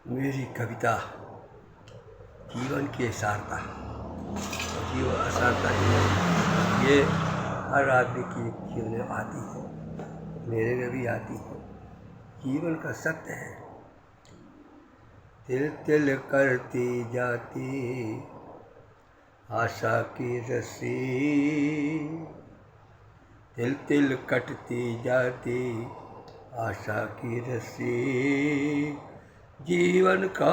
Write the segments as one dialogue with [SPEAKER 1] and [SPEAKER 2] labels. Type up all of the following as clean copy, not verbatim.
[SPEAKER 1] मेरी कविता जीवन की असारता, जीवन असारता ये हर आदमी की जीवन में आती है, मेरे में भी आती है। जीवन का सत्य है, तिल तिल करती जाती आशा की रस्सी, तिल तिल कटती जाती आशा की रस्सी। जीवन का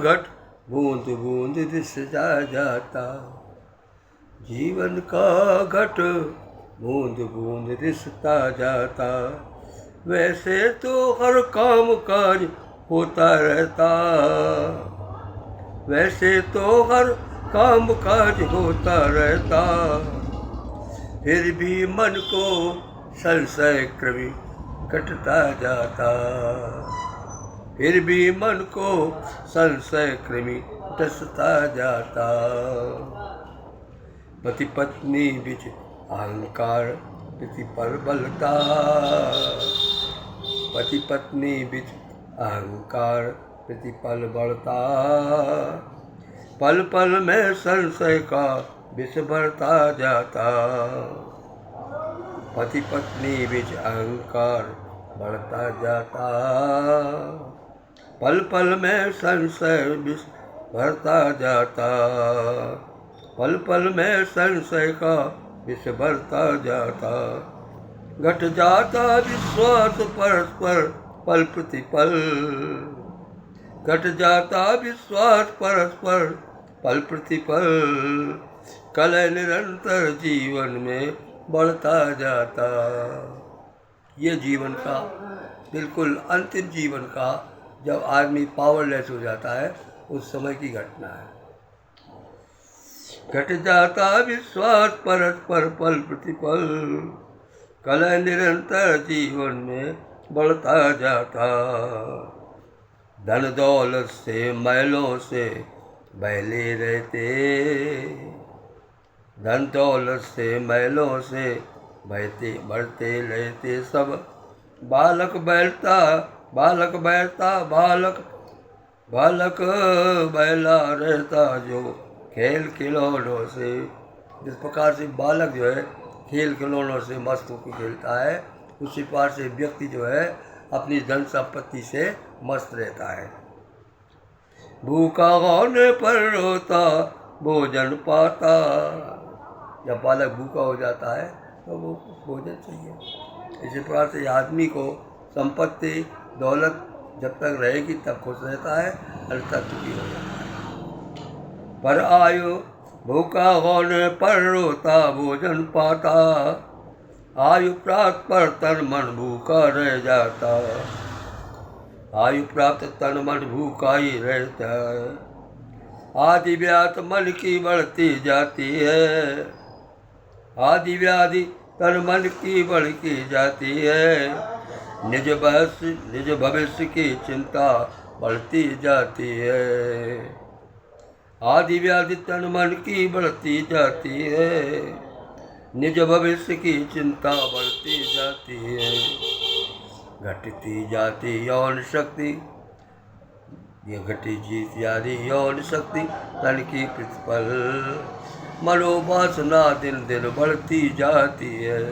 [SPEAKER 1] घट बूंद बूंद रिसता जाता, जीवन का घट बूंद बूंद रिसता जाता। वैसे तो हर काम काज होता रहता, वैसे तो हर काम काज होता रहता, फिर भी मन को संशय क्रमी कटता जाता, फिर भी मन को संशय कृमि डसता जाता। पति पत्नी बीच अहंकार प्रतिपल बलता, पति पत्नी बीच अहंकार प्रतिपल बढ़ता, पल पल में संशय का विष बढ़ता जाता। पति पत्नी बीच अहंकार बढ़ता जाता, पल पल में संशय विष बढ़ता जाता, पल पल में संशय का विष बढ़ता जाता। घट जाता विश्वास परस्पर पल प्रतिपल, घट जाता विश्वास परस्पर पल प्रतिपल, कलह निरंतर जीवन में बढ़ता जाता। ये जीवन का बिल्कुल अंतिम जीवन का जब आदमी पावरलेस हो जाता है उस समय की घटना है। घट जाता विश्वास परस्पर पल प्रतिपल, कलह निरंतर जीवन में बढ़ता जाता। धन दौलत से मैलों से बहले रहते, धन दौलत से मैलों से बहते बढ़ते रहते सब। बालक बैठता बालक बैठता बालक बालक बैला रहता जो खेल खिलौनों से। जिस प्रकार से बालक जो है खेल खिलौनों से मस्त होकर खेलता है, उसी प्रकार से व्यक्ति जो है अपनी धन संपत्ति से मस्त रहता है। भूखा होने पर रोता भोजन पाता, जब बालक भूखा हो जाता है तो वो भोजन चाहिए। इसी प्रकार से आदमी को संपत्ति दौलत जब तक रहेगी तब खुश रहता है, अन्यथा दुखी हो जाता है। पर आयु भूखा होने पर रोता भोजन पाता, आयु प्राप्त पर तन मन भूखा रह जाता, आयु प्राप्त तन मन भूखा ही रहता है। आदि व्याधि मन की बढ़ती जाती है, आदि व्याधि तन मन की बढ़ती जाती है। निज भविष्य की चिंता बढ़ती जाती है, आदि व्याधि तन मन की बढ़ती जाती है। निज भविष्य की चिंता बढ़ती जाती है। घटती जाती यौन शक्ति, ये घटी जीत जाती यौन शक्ति तन की प्रतिपल, मनोवासना दिन दिन बढ़ती जाती है।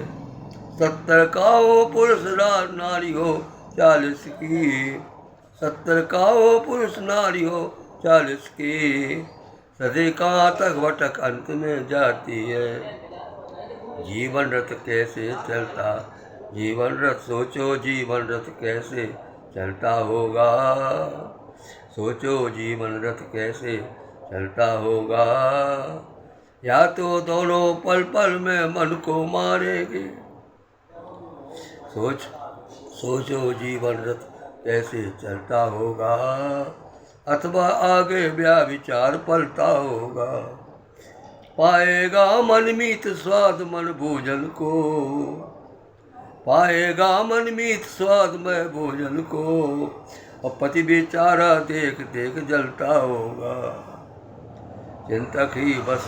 [SPEAKER 1] 70 का हो पुरुष नारी हो 40 की, 70 का हो पुरुष नारी हो 40 की, सदे कहाँ तक भटक अंत में जाती है। जीवन रथ कैसे चलता, जीवन रथ सोचो जीवन रथ कैसे चलता होगा, सोचो जीवन रथ कैसे चलता होगा। या तो दोनों पल पल में मन को मारेगी, सोचो जीवन रथ कैसे चलता होगा, अथवा आगे विचार पलता होगा। पाएगा मन मीत स्वाद मन भोजन को, पाएगा मन मीत स्वाद में भोजन को, और पति बेचारा देख देख जलता होगा। चिंतक ही बस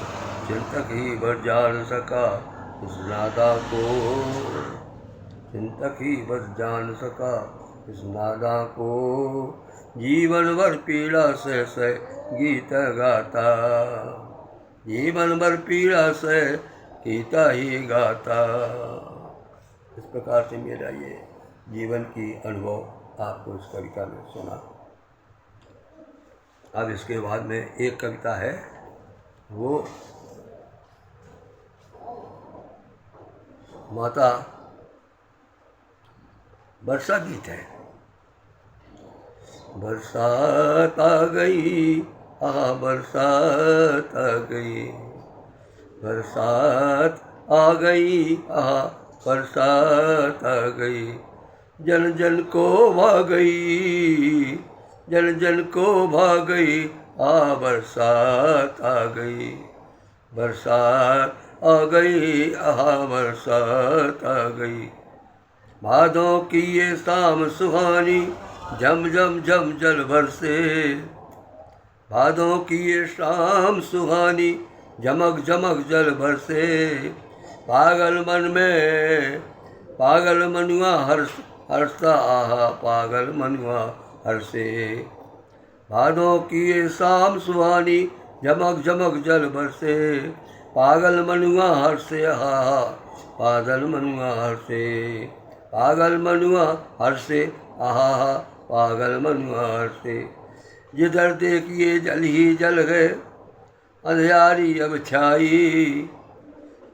[SPEAKER 1] जान सका इस नादा को, चिंतक ही बस जान सका इस नादा को। जीवन भर पीड़ा से गीत गाता, जीवन भर पीड़ा से गीता ही गाता। इस प्रकार से मेरा ये जीवन की अनुभव आपको इस कविता में सुना। अब इसके बाद में एक कविता है, वो माता वर्षा गीत है। बरसात आ गई, बरसात आ गई, बरसात आ गई, बरसात आ गई, जन जन को भा गई, जन जन को भा गई, बरसात आ गई, बरसात आ गई, बरसात आ गई। भादों की ये शाम सुहानी, झम झम झम जल बरसे, भादों की ये शाम सुहानी, झमक झमक जल बरसे। पागल मन में पागल मनुआ हर्षता, पागल मनुआ हर्षे। भादों की ये शाम सुहानी, झमक झमक जल बरसे। पागल मनुआ हर्षे, पागल मनुआ हर्षे, पागल मनुआ हर्षे, पागल मनुआ हर्षे। जिधर देखिए जल ही जल गए, अंधियारी अब छाई,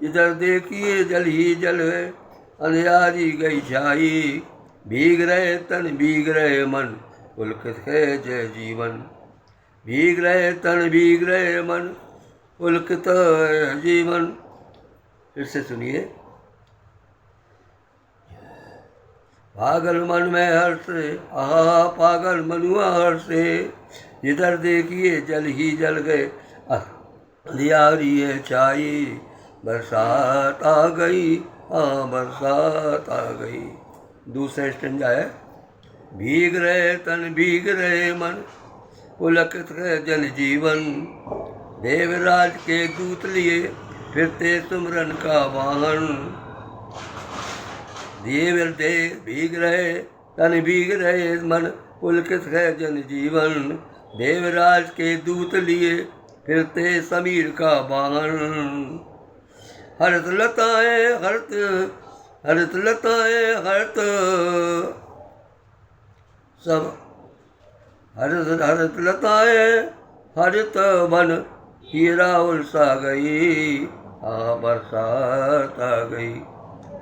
[SPEAKER 1] इधर देखिए जल ही जल गए, अंधियारी गई छाई। भीग रहे तन भीग रहे मन, पुलकित है जय जीवन, भीग रहे तन भीग रहे मन, पुलकित है जीवन। फिर से सुनिए। पागल मन में हर्षे, पागल मनुआ हर्षे, जिधर देखिए जल ही जल गए, अंधियारी है छाई। बरसात आ गई, बरसात आ गई। दूसरा स्टैंजा है, भीग रहे तन भीग रहे मन, पुलकित है जन जीवन। देवराज के दूत लिए फिरते सुमरन का वाहन, देव भीग रहे तन भीग रहे मन, पुलकित है जन जीवन। देवराज के दूत लिए फिरते समीर का वाहन। हरत लताएं हरत, हरत लताएं हरत, सब हरत हरत लताएं हरत वन, हीरा उलसा गई, बरसात आ गई।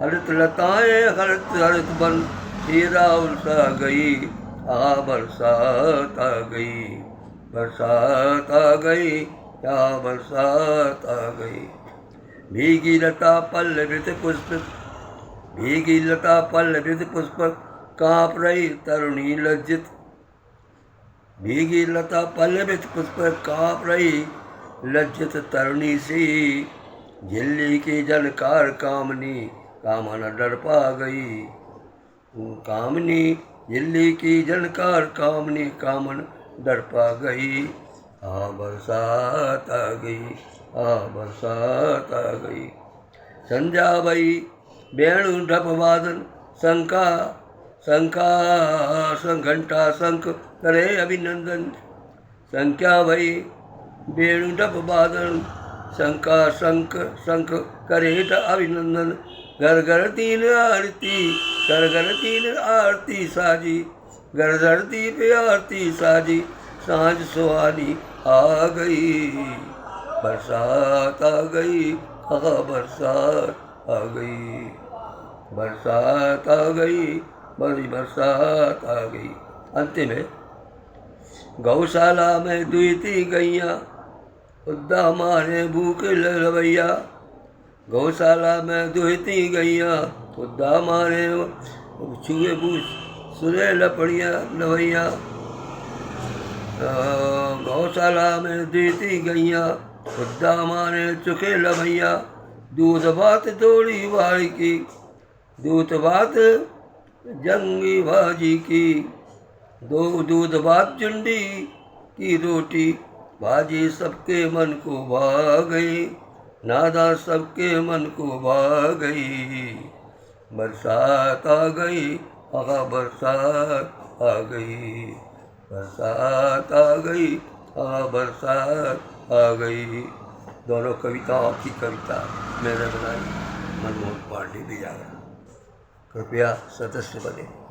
[SPEAKER 1] हरत लताएं हरत हरत वन, हीरा उलसा गई, बरसात आ गई, बरसात आ गई, बरसात आ गई। भीगी लता पल्लवित पुष्प, भीगी लता पल्लवित पुष्प, काँप रही तरुणी लज्जित। भीगी लता पल्लवित पुष्प, काँप रही लज्जित तरुणी सी। झिल्ली की झनकार कामनी, कामन डर पा गई, कामनी झिल्ली की झनकार कामनी, कामन डर पा गई। बरसात आ गई, बरसात आ गई। संध्या भई वेणु ढप वादन, शंका शंका घंटा शंख करे अभिनंदन। संख्या भई वेणु ढप वादन, शंका शंख शंख करे अभिनंदन। घर घर तीन आरती, घर घर तीन आरती साजी, घर घर दीप आरती साजी। सांझ सुहानी आ गई, बरसात आ गई, बरसात आ गई, बरसात आ गई, बड़ी बरसात आ गई। अंतिम है, गौशाला में दुईती गैया, उद्दा मारे भूख लवैया। गौशाला में दुहती गैया, उद्दा मारे छुए बूझ सुरे लपड़िया लवैया। गौशाला में दुहती गैया, उद्दा मारे चुके लवैया। दूध भात दौड़ी वाली की, दूध भात जंगी भाजी की। दूध भात चुंडी की रोटी, भाजी सबके मन को भा गई। नादा सबके मन को भा गई। बरसात आ गई, बरसात आ गई, बरसात आ गई, हाँ बरसात आ गई। दोनों कविताओं की कविता मैंने बनाई, मनमोहन पांडे भी जागा। कृपया सदस्य बने।